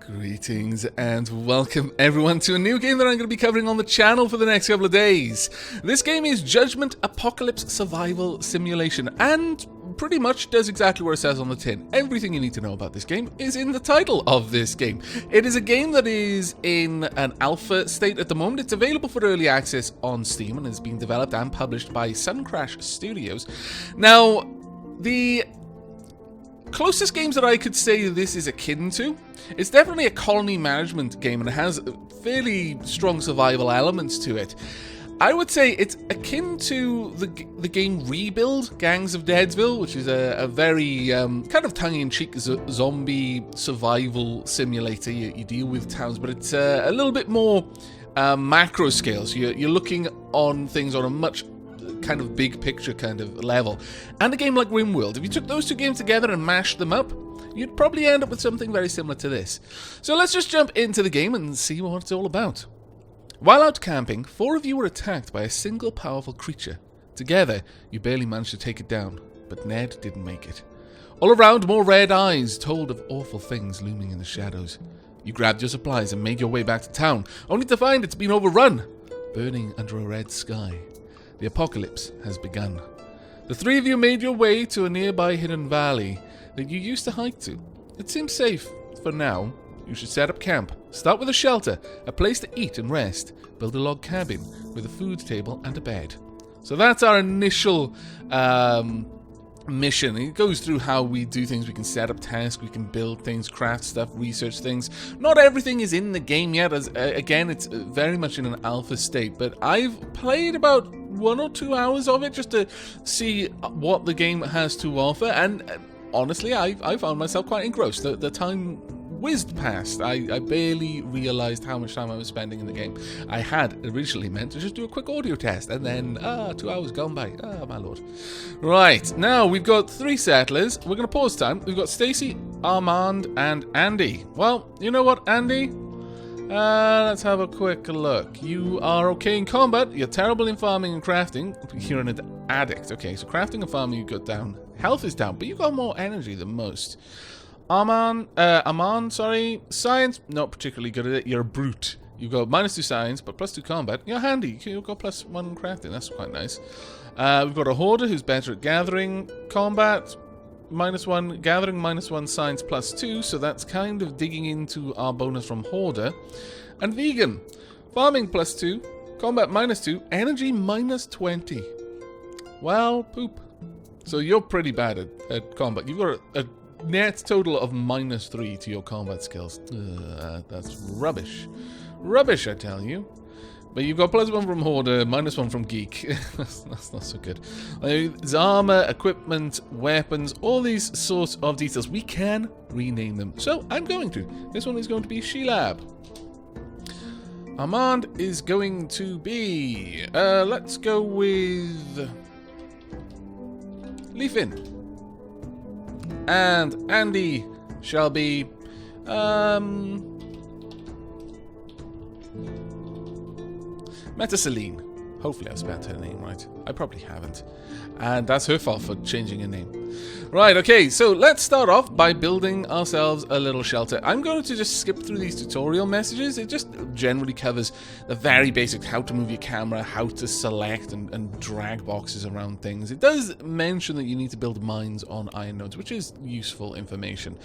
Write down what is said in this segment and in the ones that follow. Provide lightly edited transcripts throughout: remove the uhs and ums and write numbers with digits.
Greetings and welcome everyone to a new game that I'm going to be covering on the channel for the next couple of days. This game is Judgment Apocalypse Survival Simulation and pretty much does exactly what it says on the tin. Everything you need to know about this game is in the title of this game. It is a game that is in an alpha state at the moment. It's available for early access on Steam and has been developed and published by Suncrash Studios. Now, the closest games that I could say this is akin to, it's definitely a colony management game and it has fairly strong survival elements to it. I would say it's akin to the game Rebuild, Gangs of Deadsville, which is a very kind of tongue-in-cheek zombie survival simulator. You deal with towns, but it's a little bit more macro scale, so you're looking on things on a much kind of big picture kind of level. And a game like RimWorld, if you took those two games together and mashed them up, you'd probably end up with something very similar to this. So let's just jump into the game and see what it's all about. While out camping, 4 of you were attacked by a single powerful creature. Together, you barely managed to take it down, but Ned didn't make it. All around, more red eyes told of awful things looming in the shadows. You grabbed your supplies and made your way back to town, only to find it's been overrun, burning under a red sky. The apocalypse has begun. The 3 of you made your way to a nearby hidden valley that you used to hike to. It seems safe for now. You should set up camp. Start with a shelter, a place to eat and rest. Build a log cabin with a food table and a bed. So that's our initial mission. It goes through how we do things. We can set up tasks, we can build things, craft stuff, research things. Not everything is in the game yet, as again, it's very much in an alpha state, but I've played about 1 or 2 hours of it just to see what the game has to offer, and honestly, I found myself quite engrossed. The time whizzed past. I barely realized how much time I was spending in the game. I had originally meant to just do a quick audio test, and then 2 hours gone by. My lord. Right, now we've got 3 settlers. We're going to pause time. We've got Stacy, Armand, and Andy. Well, you know what, Andy? Let's have a quick look. You are okay in combat. You're terrible in farming and crafting. You're an addict. Okay, so crafting and farming you got down. Health is down, but you got more energy than most. Armand, science, not particularly good at it. You're a brute. You've got -2 science, but +2 combat. You're handy. You've got +1 crafting. That's quite nice. We've got a hoarder who's better at gathering, combat, -1, gathering, -1, science +2, so that's kind of digging into our bonus from hoarder. And vegan, farming +2, combat -2, energy -20. Well, poop. So you're pretty bad at combat. You've got a net total of -3 to your combat skills. That's rubbish. Rubbish, I tell you. But you've got +1 from Hoarder, -1 from Geek. that's not so good. There's armor, equipment, weapons, all these sorts of details. We can rename them. So I'm going to. This one is going to be She-Lab. Armand is going to be... let's go with... Leafin. And Andy shall be... Metaceline. Hopefully I've spelled her name right. I probably haven't. And that's her fault for changing her name. Right, okay, so let's start off by building ourselves a little shelter. I'm going to just skip through these tutorial messages. It just generally covers the very basic how to move your camera, how to select and drag boxes around things. It does mention that you need to build mines on iron nodes, which is useful information.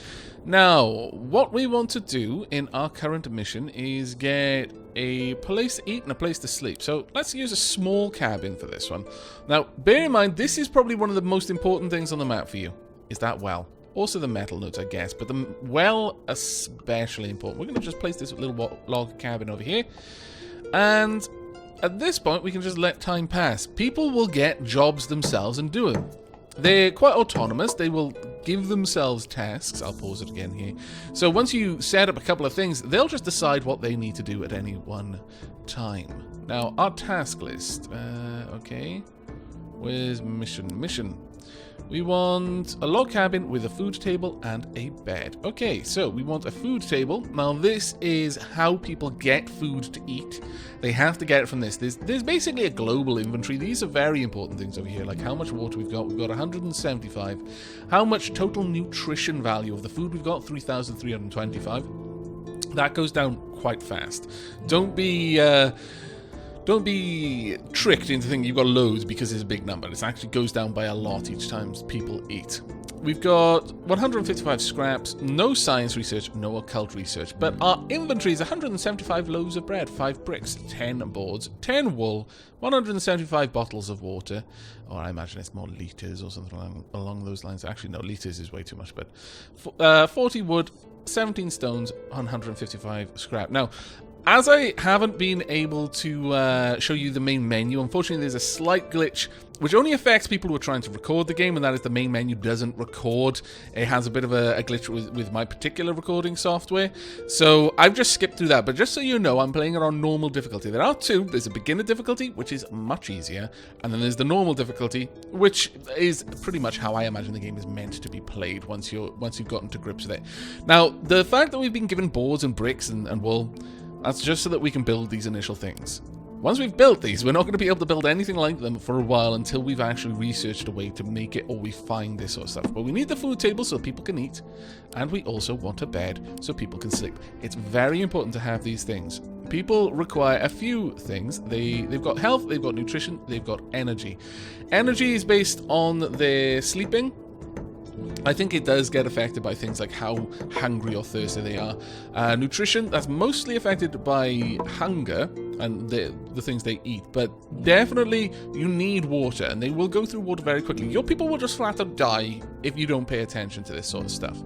Now, what we want to do in our current mission is get a place to eat and a place to sleep. So let's use a small cabin for this one. Now, bear in mind, this is probably one of the most important things on the map for you, is that well. Also the metal nodes, I guess, but the well especially important. We're going to just place this little log cabin over here. And at this point, we can just let time pass. People will get jobs themselves and do them. They're quite autonomous. They will give themselves tasks. I'll pause it again here. So once you set up a couple of things, they'll just decide what they need to do at any one time. Now, our task list. Okay. Where's mission? Mission. We want a log cabin with a food table and a bed. Okay, so we want a food table. Now this is how people get food to eat. They have to get it from this. There's basically a global inventory. These are very important things over here, like how much water we've got. We've got 175. How much total nutrition value of the food we've got? 3,325. that goes down quite fast. Don't be tricked into thinking you've got loads because it's a big number. It actually goes down by a lot each time people eat. We've got 155 scraps, no science research, no occult research, but our inventory is 175 loaves of bread, 5 bricks, 10 boards, 10 wool, 175 bottles of water, or I imagine it's more litres or something along those lines. Actually, no, litres is way too much, but 40 wood, 17 stones, 155 scrap. Now, as I haven't been able to show you the main menu, unfortunately there's a slight glitch which only affects people who are trying to record the game, and that is the main menu doesn't record. It has a bit of a glitch with my particular recording software, so I've just skipped through that. But just so you know, I'm playing it on normal difficulty. There are two. There's a beginner difficulty, which is much easier, and then there's the normal difficulty, which is pretty much how I imagine the game is meant to be played once you've gotten to grips with it. Now, the fact that we've been given boards and bricks and wool, that's just so that we can build these initial things. Once we've built these, we're not going to be able to build anything like them for a while until we've actually researched a way to make it, or we find this sort of stuff. But we need the food table so people can eat, and we also want a bed so people can sleep. It's very important to have these things. People require a few things. They've got health, they've got nutrition, they've got energy. Energy is based on their sleeping. I think it does get affected by things like how hungry or thirsty they are. Nutrition, that's mostly affected by hunger and the things they eat, but definitely you need water, and they will go through water very quickly. Your people will just flat out die if you don't pay attention to this sort of stuff.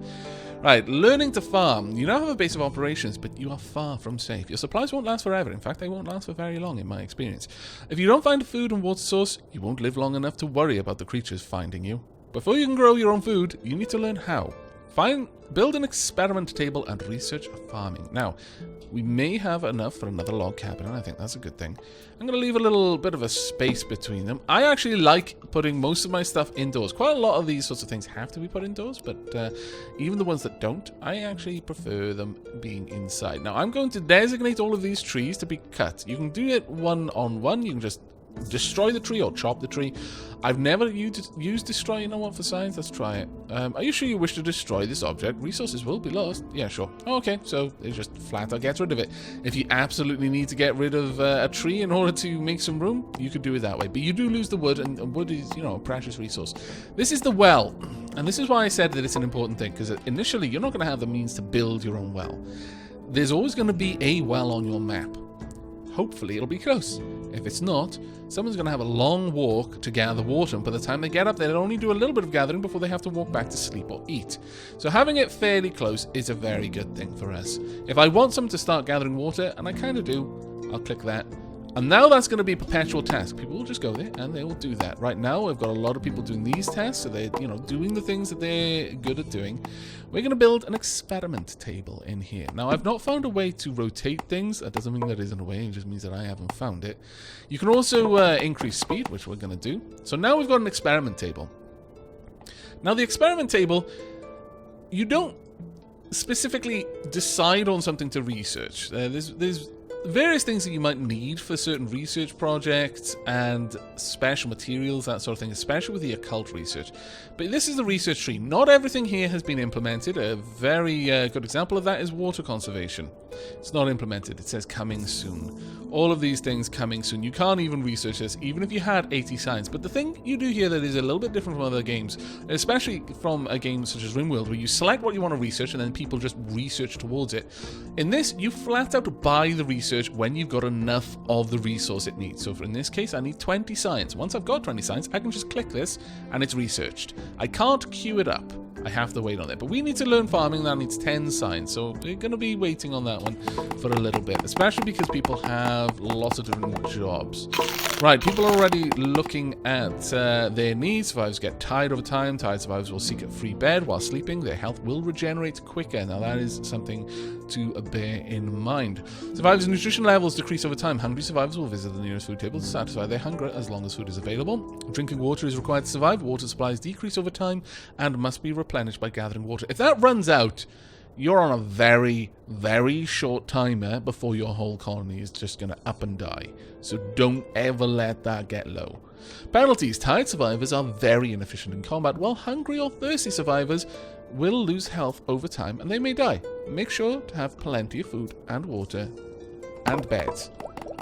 Right, learning to farm. You now have a base of operations, but you are far from safe. Your supplies won't last forever. In fact, they won't last for very long, in my experience. If you don't find a food and water source, you won't live long enough to worry about the creatures finding you. Before you can grow your own food, you need to learn how. Build an experiment table and research farming. Now, we may have enough for another log cabin, and I think that's a good thing. I'm going to leave a little bit of a space between them. I actually like putting most of my stuff indoors. Quite a lot of these sorts of things have to be put indoors, but even the ones that don't, I actually prefer them being inside. Now, I'm going to designate all of these trees to be cut. You can do it one-on-one. You can just destroy the tree or chop the tree. I've never used destroy. You know what, for science, let's try it. Are you sure you wish to destroy this object? Resources will be lost. Yeah, sure. Okay, so it's just flat out get rid of it. If you absolutely need to get rid of a tree in order to make some room, you could do it that way. But you do lose the wood, and wood is, you know, a precious resource. This is the well, and this is why I said that it's an important thing, because initially you're not going to have the means to build your own well. There's always going to be a well on your map. Hopefully it'll be close. If it's not, someone's going to have a long walk to gather water, and by the time they get up, they'll only do a little bit of gathering before they have to walk back to sleep or eat. So having it fairly close is a very good thing for us. If I want someone to start gathering water, and I kind of do, I'll click that. And now that's going to be a perpetual task. People will just go there and they will do that. Right now, I've got a lot of people doing these tasks, so they're, you know, doing the things that they're good at doing. We're going to build an experiment table in here. Now, I've not found a way to rotate things. That doesn't mean there isn't a way. It just means that I haven't found it. You can also increase speed, which we're going to do. So now we've got an experiment table. Now, the experiment table, you don't specifically decide on something to research. There's various things that you might need for certain research projects and special materials, that sort of thing, especially with the occult research. But this is the research tree. Not everything here has been implemented. A very good example of that is water conservation. It's not implemented. It says coming soon. All of these things coming soon. You can't even research this, even if you had 80 science. But the thing you do here that is a little bit different from other games, especially from a game such as RimWorld, where you select what you want to research and then people just research towards it. In this, you flat out buy the research when you've got enough of the resource it needs. So in this case, I need 20 science. Once I've got 20 science, I can just click this and it's researched. I can't queue it up. I have to wait on it. But we need to learn farming. That needs 10 science. So we're going to be waiting on that one for a little bit, especially because people have lots of different jobs. Right, people are already looking at their needs. Survivors get tired over time. Tired survivors will seek a free bed while sleeping. Their health will regenerate quicker. Now, that is something to bear in mind. Survivors' nutrition levels decrease over time. Hungry survivors will visit the nearest food table to satisfy their hunger as long as food is available. Drinking water is required to survive. Water supplies decrease over time and must be replenished by gathering water. If that runs out, you're on a very, very short timer before your whole colony is just going to up and die. So don't ever let that get low. Penalties. Tired survivors are very inefficient in combat, while hungry or thirsty survivors will lose health over time and they may die. Make sure to have plenty of food and water and beds.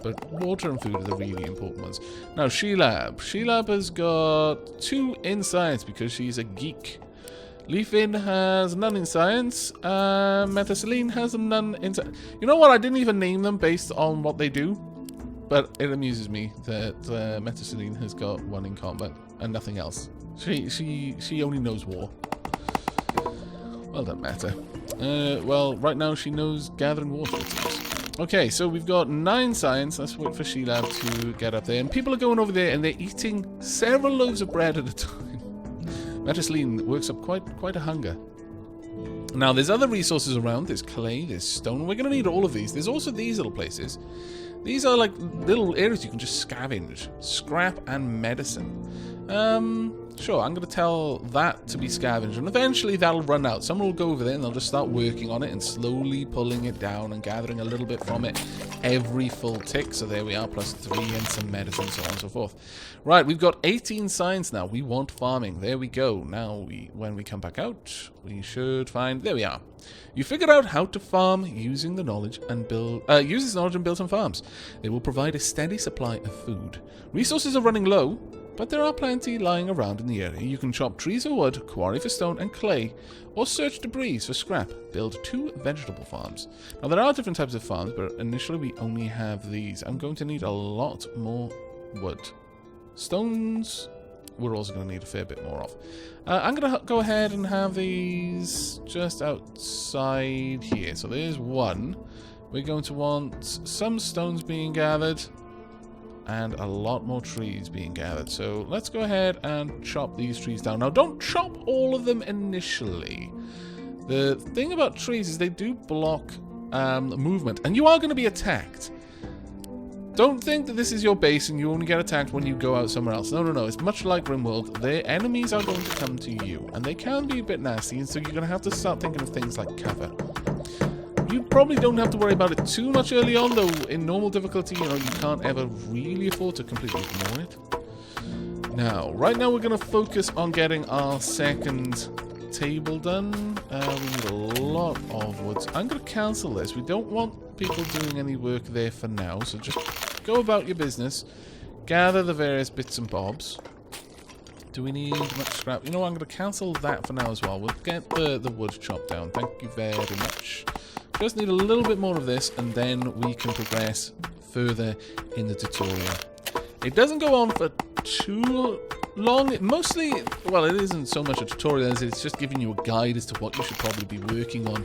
But water and food are the really important ones. Now, Sheelab. Sheelab has got 2 in science because she's a geek. Leafin has none in science. Metaceline has none in science. You know what? I didn't even name them based on what they do. But it amuses me that Metaceline has got 1 in combat and nothing else. She only knows war. Well done, Meta. Well, right now she knows gathering water, it seems. Okay, so we've got 9 science. Let's wait for Sheelab to get up there. And people are going over there and they're eating several loaves of bread at a time. Metaceline works up quite a hunger. Now, there's other resources around. There's clay, there's stone. We're going to need all of these. There's also these little places. These are like little areas you can just scavenge. Scrap and medicine. Sure, I'm going to tell that to be scavenged, and eventually that'll run out. Someone will go over there and they'll just start working on it and slowly pulling it down and gathering a little bit from it every full tick. So there we are, plus 3 and some medicine, so on and so forth. Right, we've got 18 science now. We want farming. There we go. Now, when we come back out, we should find... There we are. You figured out how to farm using the knowledge and build... use this knowledge and build some farms. They will provide a steady supply of food. Resources are running low, but there are plenty lying around in the area. You can chop trees or wood, quarry for stone and clay, or search debris for scrap. Build 2 vegetable farms. Now, there are different types of farms, but initially we only have these. I'm going to need a lot more wood. Stones, we're also going to need a fair bit more of. I'm going to go ahead and have these just outside here. So there's 1. We're going to want some stones being gathered and a lot more trees being gathered. So let's go ahead and chop these trees down. Now, don't chop all of them initially. The thing about trees is they do block movement, and you are going to be attacked. Don't think that this is your base and you only get attacked when you go out somewhere else. No, no, no. It's much like RimWorld. Their enemies are going to come to you, and they can be a bit nasty, and so you're going to have to start thinking of things like cover. You probably don't have to worry about it too much early on, though. In normal difficulty, you know, you can't ever really afford to completely ignore it. Now, right now we're going to focus on getting our second table done. We need a lot of wood. I'm going to cancel this. We don't want people doing any work there for now, so just go about your business. Gather the various bits and bobs. Do we need much scrap? You know what, I'm going to cancel that for now as well. We'll get the wood chopped down. Thank you very much. Just need a little bit more of this, and then we can progress further in the tutorial. It doesn't go on for too long. Mostly, well, it isn't so much a tutorial as it's just giving you a guide as to what you should probably be working on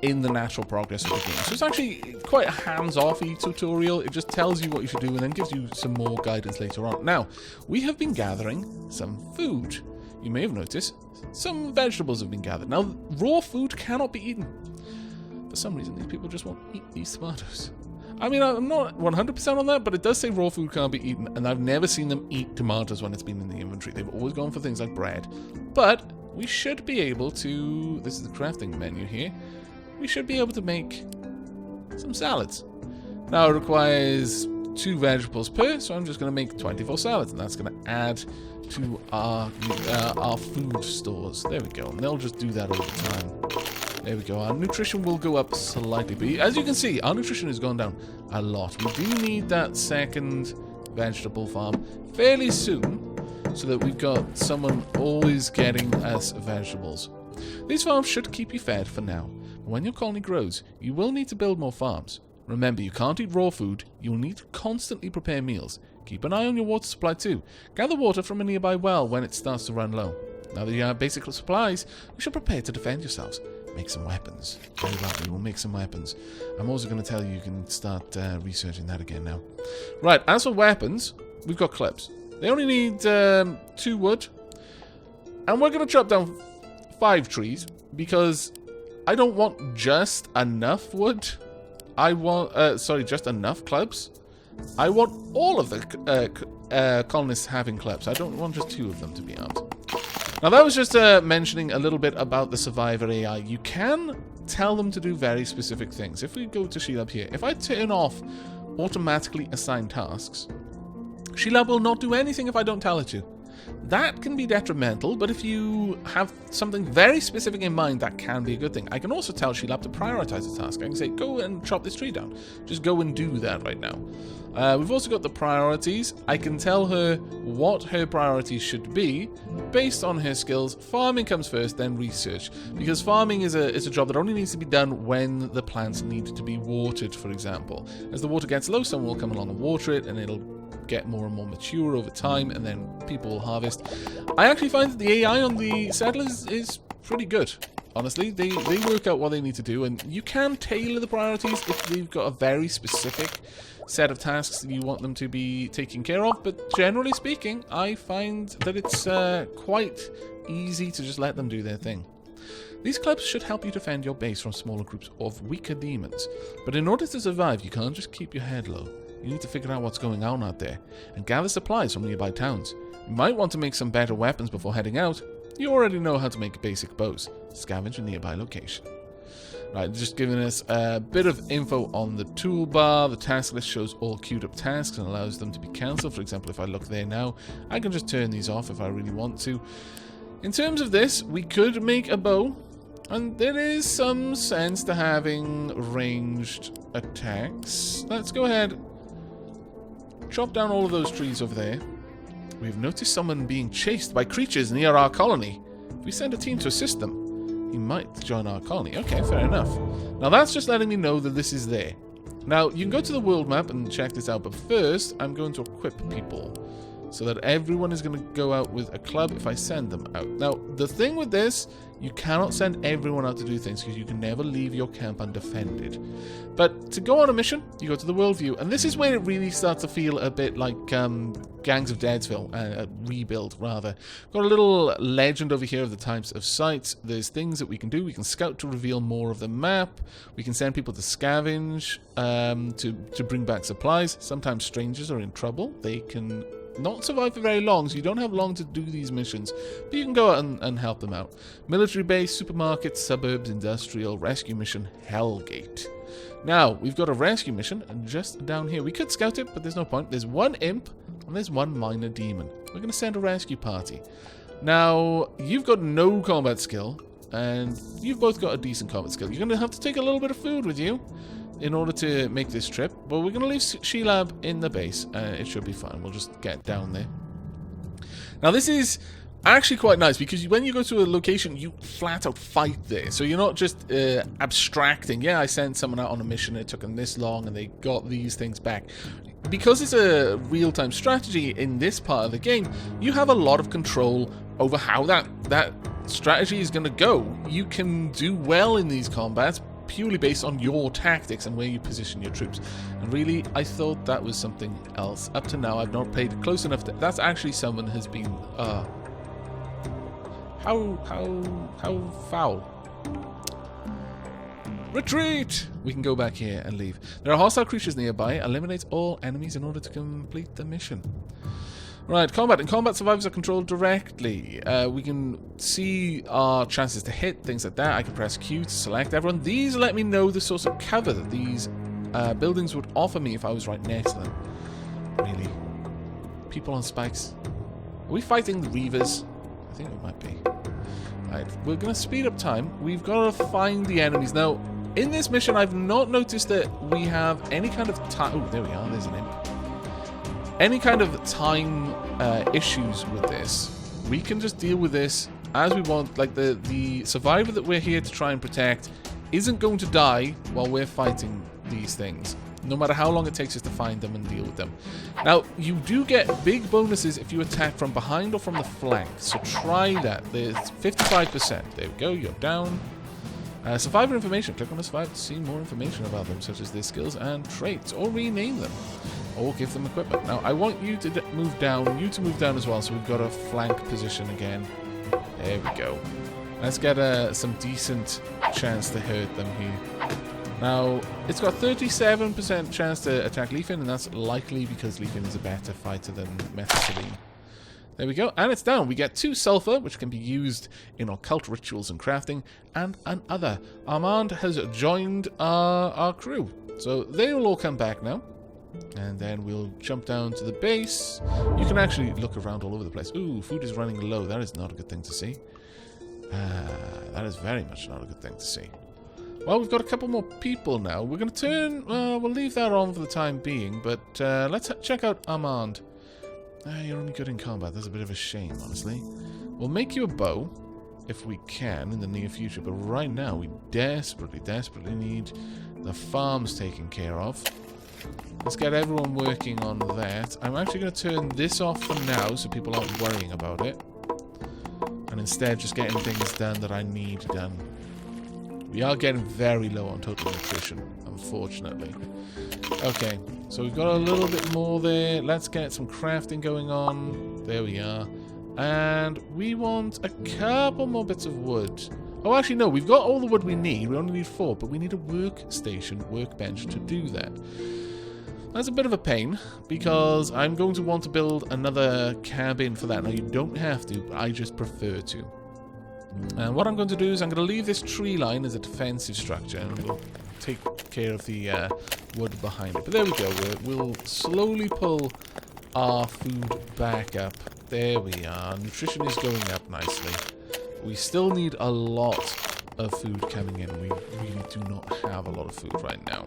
in the natural progress of the game. So it's actually quite a hands-off-y tutorial. It just tells you what you should do and then gives you some more guidance later on. Now, we have been gathering some food. You may have noticed some vegetables have been gathered. Now, raw food cannot be eaten. For some reason, these people just won't eat these tomatoes. I mean, I'm not 100% on that, but it does say raw food can't be eaten, and I've never seen them eat tomatoes when it's been in the inventory. They've always gone for things like bread. But we should be able to... This is the crafting menu here. We should be able to make some salads. Now, it requires 2 vegetables per, so I'm just going to make 24 salads, and that's going to add to our food stores. There we go, and they'll just do that all the time. There we go. Our nutrition will go up slightly, but as you can see, our nutrition has gone down a lot. We do need that second vegetable farm fairly soon, so that we've got someone always getting us vegetables. These farms should keep you fed for now. But when your colony grows, you will need to build more farms. Remember, you can't eat raw food. You'll need to constantly prepare meals. Keep an eye on your water supply too. Gather water from a nearby well when it starts to run low. Now that you have basic supplies, you should prepare to defend yourselves. Make some weapons. Very likely we'll make some weapons. I'm also going to tell you you can start researching that again now. Right, as for weapons, we've got clips. They only need 2 wood. And we're going to chop down 5 trees because I don't want just enough wood. I want, just enough clubs. I want all of the colonists having clubs. I don't want just 2 of them to be armed. Now, that was just mentioning a little bit about the Survivor AI. You can tell them to do very specific things. If we go to Sheelab here, if I turn off automatically assigned tasks, Sheelab will not do anything if I don't tell it to. That can be detrimental, but if you have something very specific in mind, that can be a good thing. I can also tell Sheila to prioritize the task. I can say, go and chop this tree down. Just go and do that right now. We've also got the priorities. I can tell her what her priorities should be based on her skills. Farming comes first, then research. Because farming is a job that only needs to be done when the plants need to be watered, for example. As the water gets low, someone will come along and water it, and it'll get more and more mature over time, and then people will harvest. I actually find that the AI on the settlers is pretty good. Honestly, they work out what they need to do, and you can tailor the priorities if they've got a very specific set of tasks that you want them to be taken care of, but generally speaking, I find that it's quite easy to just let them do their thing. These clubs should help you defend your base from smaller groups of weaker demons, but in order to survive, you can't just keep your head low. You need to figure out what's going on out there, and gather supplies from nearby towns. You might want to make some better weapons before heading out. You already know how to make basic bows. Scavenge a nearby location. Right, just giving us a bit of info on the toolbar. The task list shows all queued up tasks and allows them to be cancelled. For example, if I look there now, I can just turn these off if I really want to. In terms of this, we could make a bow, and there is some sense to having ranged attacks. Let's go ahead, chop down all of those trees over there. We've noticed someone being chased by creatures near our colony. If we send a team to assist them, he might join our colony. Okay, fair enough. Now that's just letting me know that this is there. Now, you can go to the world map and check this out, but first, I'm going to equip people so that everyone is going to go out with a club if I send them out. Now, the thing with this, you cannot send everyone out to do things because you can never leave your camp undefended. But to go on a mission, you go to the world view, and this is where it really starts to feel a bit like Gangs of Deadsville, Rebuild, rather. Got a little legend over here of the types of sites. There's things that we can do. We can scout to reveal more of the map. We can send people to scavenge, to bring back supplies. Sometimes strangers are in trouble. They can not survive for very long, so you don't have long to do these missions, but you can go out and help them out. Military base, supermarket, suburbs, industrial, rescue mission, Hellgate. Now, we've got a rescue mission just down here. We could scout it, but there's no point. There's one imp, and there's one minor demon. We're going to send a rescue party. Now, you've got no combat skill, and you've both got a decent combat skill. You're going to have to take a little bit of food with you in order to make this trip, but we're going to leave Sheila in the base. It should be fine. We'll just get down there. Now, this is actually quite nice because when you go to a location, you flat out fight there. So you're not just abstracting. Yeah, I sent someone out on a mission, it took them this long, and they got these things back. Because it's a real-time strategy in this part of the game, you have a lot of control over how that strategy is going to go. You can do well in these combats purely based on your tactics and where you position your troops. And really, I thought that was something else. Up to now, I've not played close enough to... That's actually someone has been... How foul. Retreat! We can go back here and leave. There are hostile creatures nearby. Eliminate all enemies in order to complete the mission. Right, combat. In combat, survivors are controlled directly. We can see our chances to hit, things like that. I can press Q to select everyone. These let me know the source of cover that these buildings would offer me if I was right next to them. Really? People on spikes? Are we fighting the Reavers? I think we might be. Right, we're going to speed up time. We've got to find the enemies. Now, in this mission, I've not noticed that we have any kind of time... Oh, there we are. There's an imp. Any kind of time issues with this. We can just deal with this as we want. Like, the survivor that we're here to try and protect isn't going to die while we're fighting these things, no matter how long it takes us to find them and deal with them. Now, you do get big bonuses if you attack from behind or from the flank, so try that. There's 55%. There we go, you're down. Survivor information. Click on the survivor to see more information about them, such as their skills and traits, or rename them, or give them equipment. Now, I want you to move down, you to move down as well, so we've got a flank position again. There we go. Let's get some decent chance to hurt them here. Now, it's got 37% chance to attack Leafin, and that's likely because Leafin is a better fighter than Methaceline. There we go, and it's down. We get 2 sulfur, which can be used in occult rituals and crafting, and another. Armand has joined our crew, so they will all come back now. And then we'll jump down to the base. You can actually look around all over the place. Ooh, food is running low. That is not a good thing to see. That is very much not a good thing to see. Well, we've got a couple more people now. We're going to turn... we'll leave that on for the time being, but let's check out Armand. You're only good in combat. That's a bit of a shame, honestly. We'll make you a bow, if we can, in the near future, but right now we desperately, desperately need the farms taken care of. Let's get everyone working on that. I'm actually going to turn this off for now, so people aren't worrying about it. And instead just getting things done that I need done. We are getting very low on total nutrition, unfortunately. Okay, so we've got a little bit more there. Let's get some crafting going on. There we are. And we want a couple more bits of wood. Oh, actually, no, we've got all the wood we need. We only need 4, but we need a workbench to do that. That's a bit of a pain, because I'm going to want to build another cabin for that. Now, you don't have to, but I just prefer to. And what I'm going to do is I'm going to leave this tree line as a defensive structure, and we'll take care of the wood behind it. But there we go. We'll slowly pull our food back up. There we are. Nutrition is going up nicely. We still need a lot of food coming in. We really do not have a lot of food right now.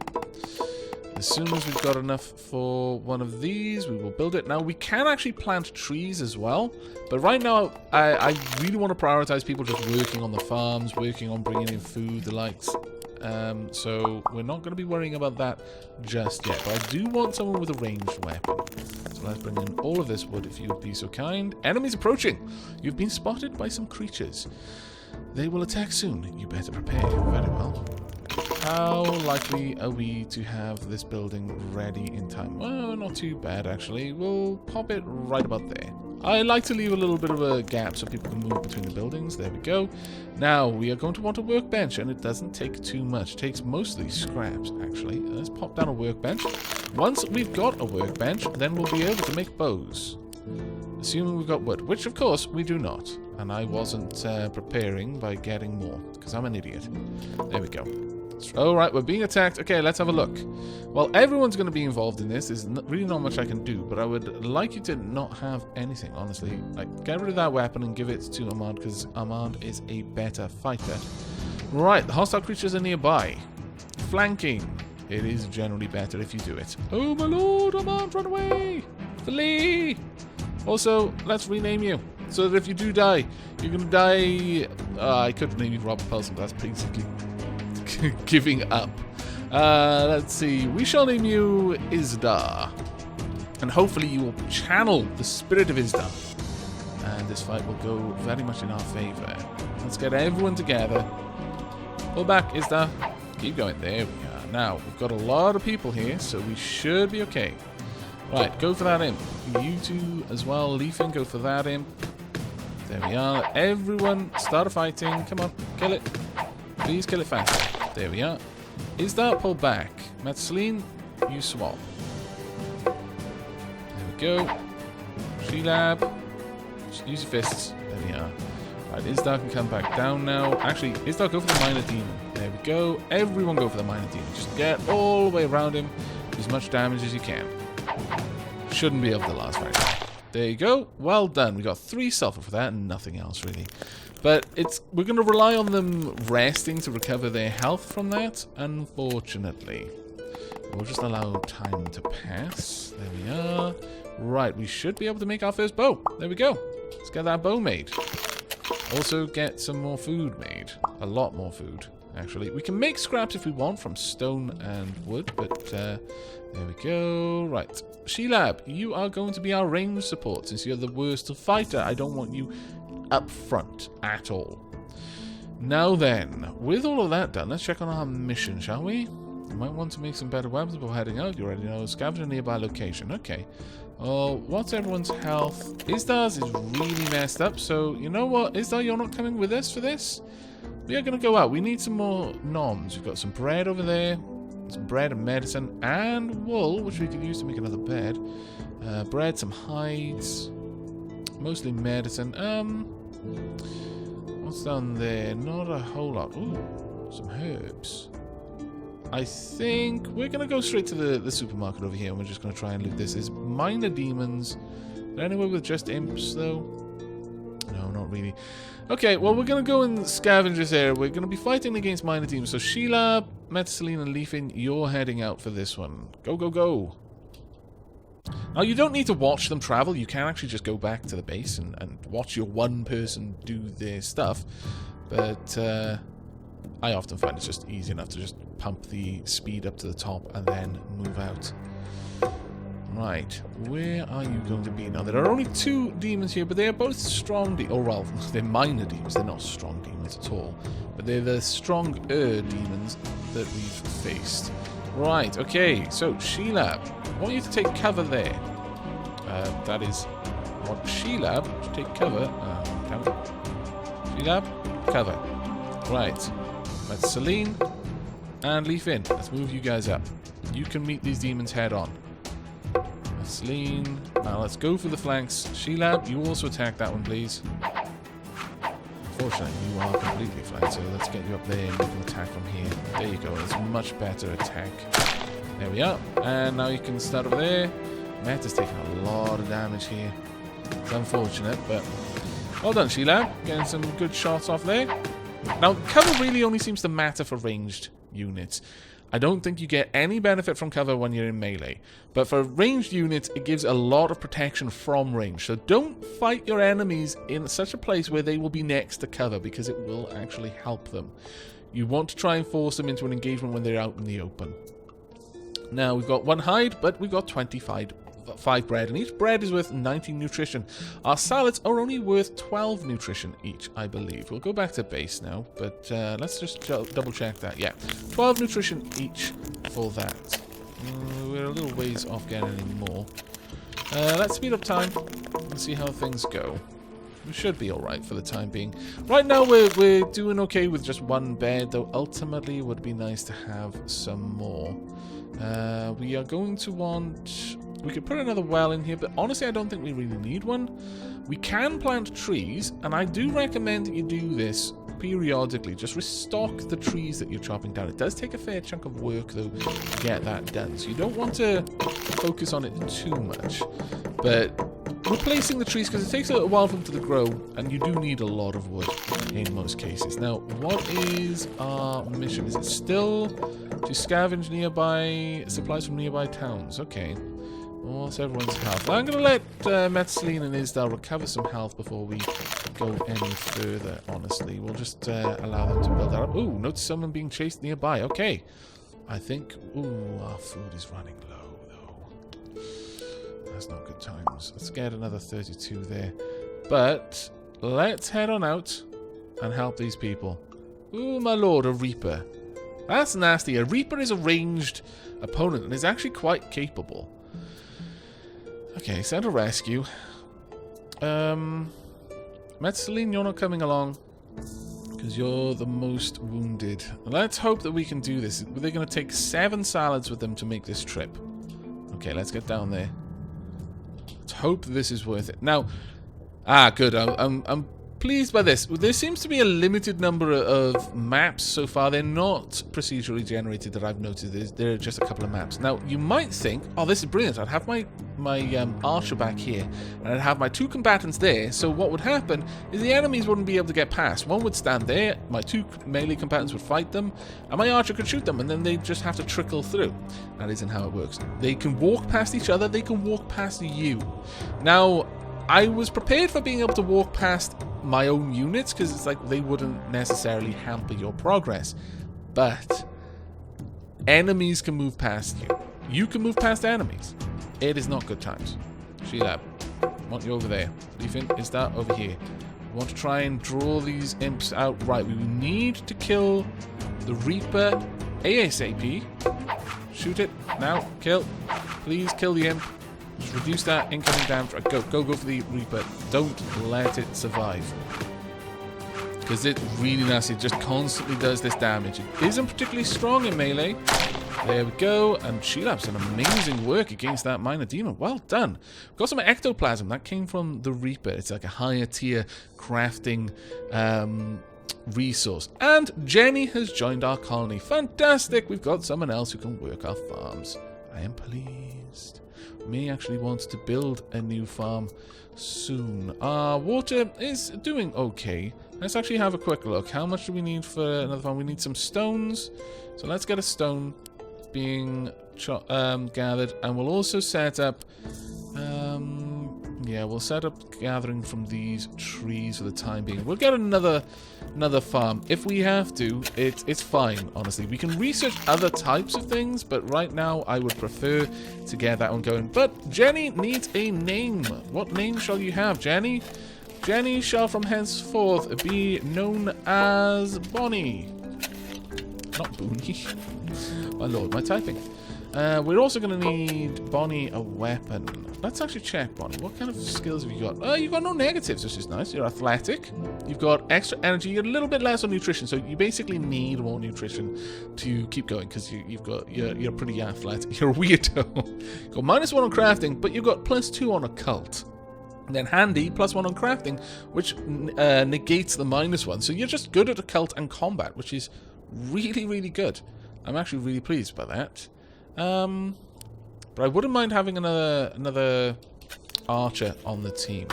As soon as we've got enough for one of these, we will build it. Now, we can actually plant trees as well. But right now, I really want to prioritize people just working on the farms, working on bringing in food, the likes. So we're not going to be worrying about that just yet. But I do want someone with a ranged weapon. So let's bring in all of this wood, if you would be so kind. Enemies approaching. You've been spotted by some creatures. They will attack soon. You better prepare. Very well. How likely are we to have this building ready in time? Well, not too bad, actually. We'll pop it right about there. I like to leave a little bit of a gap so people can move between the buildings. There we go. Now, we are going to want a workbench, and it doesn't take too much. It takes mostly scraps, actually. Let's pop down a workbench. Once we've got a workbench, then we'll be able to make bows. Assuming we've got wood, which, of course, we do not. And I wasn't preparing by getting more, because I'm an idiot. There we go. Alright, we're being attacked. Okay, let's have a look. Well, everyone's going to be involved in this. There's really not much I can do, but I would like you to not have anything, honestly. Like, get rid of that weapon and give it to Armand, because Armand is a better fighter. Right, the hostile creatures are nearby. Flanking. It is generally better if you do it. Oh my lord, Armand, run away! Flee! Also, let's rename you, so that if you do die, you're going to die... I could name you Robert Pelson, but that's basically... giving up. Let's see. We shall name you Isdar. And hopefully you will channel the spirit of Isdar. And this fight will go very much in our favor. Let's get everyone together. Pull back, Isdar. Keep going. There we are. Now, we've got a lot of people here, so we should be okay. Right, go for that imp. You two as well. Leafin, go for that imp. There we are. Everyone, start fighting. Come on, kill it. Please kill it fast. There we are. Is that pull back? Metzeline, you swap. There we go. She-Lab. Use your fists. There we are. Right, Isdar can come back down now. Actually, Isdar, go for the Minor Demon. There we go. Everyone go for the Minor Demon. Just get all the way around him. Do as much damage as you can. Shouldn't be able to last very long. There you go. Well done. We got 3 sulfur for that and nothing else, really. But we're going to rely on them resting to recover their health from that, unfortunately. We'll just allow time to pass. There we are. Right, we should be able to make our first bow. There we go. Let's get that bow made. Also get some more food made. A lot more food, actually. We can make scraps if we want from stone and wood, but there we go. Right. She-Lab, you are going to be our range support. Since you're the worst fighter, I don't want you up front at all. Now then, with all of that done, let's check on our mission, shall we? You might want to make some better weapons before heading out. You already know. Scavenge a nearby location. Okay. Oh, what's everyone's health? Isdar's is really messed up, so you know what? Isdar, you're not coming with us for this? We are going to go out. We need some more noms. We've got some bread over there. Some bread and medicine and wool, which we could use to make another bed. Bread, some hides. Mostly medicine. What's down there? Not a whole lot. Ooh, some herbs. I think we're going to go straight to the supermarket over here, and we're just going to try and loot this. There's minor demons. Is there anywhere with just imps, though? No, not really. Okay, well, we're going to go and scavenge this area. We're going to be fighting against minor demons. So Sheila, Metaceline, and Leafin, you're heading out for this one. Go, go, go. Now, you don't need to watch them travel. You can actually just go back to the base and watch your one person do their stuff. But I often find it's just easy enough to just pump the speed up to the top and then move out. Right, where are you going to be? Now, there are only 2 demons here, but they are both strong demons. Oh, well, they're minor demons. They're not strong demons at all. But they're the stronger demons that we've faced. Right, okay, so Sheila, I want you to take cover there. That is what Sheila, take cover. Sheila, cover. Right, that's Celine and Leafin. Let's move you guys up. You can meet these demons head on. Celine. Now let's go for the flanks. Sheila, you also attack that one, please. Unfortunately, you are completely flanked, so let's get you up there and you can attack from here. There you go. It's a much better attack. There we are. And now you can start over there. Meta's taking a lot of damage here. It's unfortunate, but well done, Sheila. Getting some good shots off there. Now, cover really only seems to matter for ranged units. I don't think you get any benefit from cover when you're in melee. But for ranged units, it gives a lot of protection from range. So don't fight your enemies in such a place where they will be next to cover, because it will actually help them. You want to try and force them into an engagement when they're out in the open. Now, we've got 1 hide, but we've got 25 bread, and each bread is worth 19 nutrition. Our salads are only worth 12 nutrition each, I believe. We'll go back to base now, but let's just double check that. Yeah, 12 nutrition each for that. We're a little ways off getting any more. Let's speed up time and see how things go. We should be alright for the time being. Right now we're doing okay with just 1 bed, though ultimately it would be nice to have some more. We are going to want... We could put another well in here, but honestly I don't think we really need one. We can plant trees, and I do recommend that you do this periodically. Just restock the trees that you're chopping down. It does take a fair chunk of work, though, to get that done. So you don't want to focus on it too much. But replacing the trees, because it takes a little while for them to grow, and you do need a lot of wood in most cases. Now, what is our mission? Is it still to scavenge nearby supplies from nearby towns? Okay. What's everyone's health? I'm going to let Metaceline and Isdal recover some health before we go any further, honestly. We'll just allow them to build that up. Ooh, notice someone being chased nearby. Okay. I think... Ooh, our food is running low, though. That's not good times. Let's get another 32 there. But let's head on out and help these people. Ooh, my lord, a Reaper. That's nasty. A Reaper is a ranged opponent and is actually quite capable. Okay, send a rescue. Metaceline, you're not coming along because you're the most wounded. Let's hope that we can do this. They're going to take 7 salads with them to make this trip. Okay, let's get down there. Let's hope this is worth it. Now, good. I'm pleased by this. There seems to be a limited number of maps so far. They're not procedurally generated that I've noticed. There are just a couple of maps. Now, you might think, oh, this is brilliant. I'd have my archer back here, and I'd have my 2 combatants there. So what would happen is the enemies wouldn't be able to get past. One would stand there, my 2 melee combatants would fight them, and my archer could shoot them, and then they'd just have to trickle through. That isn't how it works. They can walk past each other. They can walk past you. Now, I was prepared for being able to walk past my own units, because it's like they wouldn't necessarily hamper your progress. But enemies can move past you. You can move past enemies. It is not good times. Sheila, I want you over there. Leafin, is that over here? We want to try and draw these imps out. Right, we need to kill the Reaper ASAP. Shoot it. Now, kill. Please kill the imp. Just reduce that incoming damage. Right, go for the Reaper. Don't let it survive. Because it's really nasty. It just constantly does this damage. It isn't particularly strong in melee. There we go. And Sheilab's done amazing work against that minor demon. Well done. We've got some ectoplasm. That came from the Reaper. It's like a higher tier crafting resource. And Jenny has joined our colony. Fantastic! We've got someone else who can work our farms. I am pleased. We may actually want to build a new farm soon. Our water is doing okay. Let's actually have a quick look. How much do we need for another farm? We need some stones. So let's get a stone being gathered. And we'll also set up... yeah, we'll set up gathering from these trees for the time being. We'll get another farm. If we have to, it's fine, honestly. We can research other types of things, but right now I would prefer to get that one going. But Jenny needs a name. What name shall you have, Jenny? Jenny shall from henceforth be known as Bonnie. Not Booney. My lord, my typing. We're also going to need Bonnie a weapon. Let's actually check, Bonnie. What kind of skills have you got? You've got no negatives, which is nice. You're athletic. You've got extra energy. You're a little bit less on nutrition, so you basically need more nutrition to keep going because you're pretty athletic. You're a weirdo. You've got -1 on crafting, but you've got +2 on occult. And then handy, +1 on crafting, which negates the -1. So you're just good at occult and combat, which is really, really good. I'm actually really pleased by that. But I wouldn't mind having another archer on the team.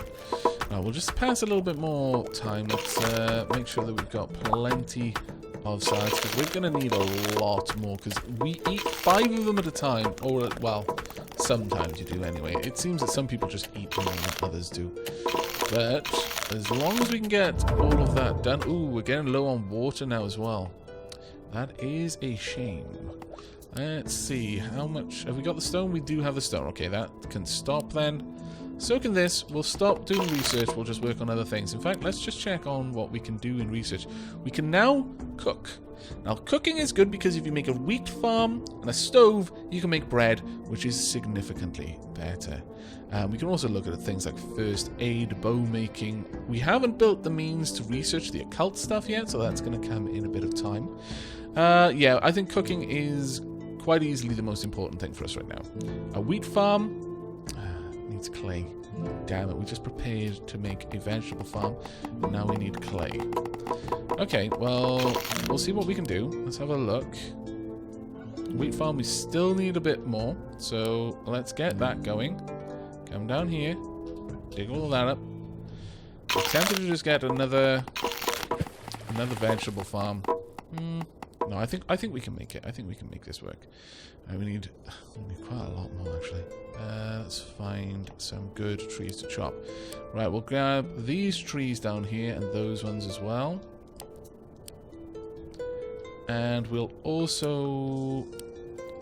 Now, we'll just pass a little bit more time. Let's make sure that we've got plenty of sides, because we're going to need a lot more, because we eat 5 of them at a time. Or, well, sometimes you do anyway. It seems that some people just eat more than others do. But as long as we can get all of that done... Ooh, we're getting low on water now as well. That is a shame. Let's see, how much... Have we got the stone? We do have the stone. Okay, that can stop then. So can this. We'll stop doing research. We'll just work on other things. In fact, let's just check on what we can do in research. We can now cook. Now, cooking is good because if you make a wheat farm and a stove, you can make bread, which is significantly better. We can also look at things like first aid, bow making. We haven't built the means to research the occult stuff yet, so that's going to come in a bit of time. Yeah, I think cooking is quite easily the most important thing for us right now. A wheat farm needs clay. Damn it, we just prepared to make a vegetable farm, and now we need clay. Okay, well, we'll see what we can do. Let's have a look. Wheat farm, we still need a bit more, so let's get that going. Come down here, dig all of that up. I'm tempted to just get another vegetable farm. No, I think we can make it. I think we can make this work. We need quite a lot more, actually. Let's find some good trees to chop. Right, we'll grab these trees down here and those ones as well. And we'll also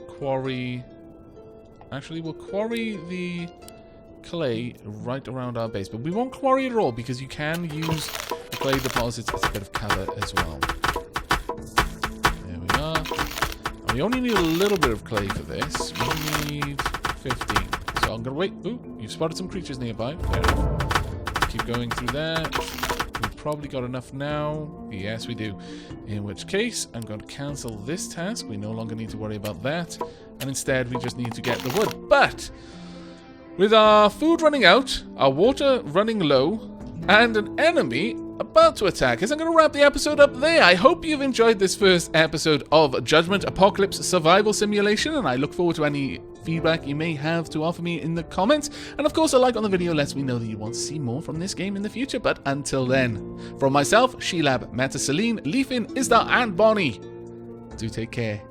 quarry... Actually, we'll quarry the clay right around our base. But we won't quarry it at all because you can use the clay deposits as a bit of cover as well. We only need a little bit of clay for this. We need 15. So I'm going to wait. Ooh, you've spotted some creatures nearby. Fair enough. Keep going through that. We've probably got enough now. Yes, we do. In which case, I'm going to cancel this task. We no longer need to worry about that. And instead, we just need to get the wood. But with our food running out, our water running low, and an enemy about to attack us, I'm going to wrap the episode up there. I hope you've enjoyed this first episode of Judgment Apocalypse Survival Simulation, and I look forward to any feedback you may have to offer me in the comments. And of course, a like on the video lets me know that you want to see more from this game in the future. But until then, from myself, Shelab, Meta Celine, Leafin, Isdar, and Bonnie, do take care.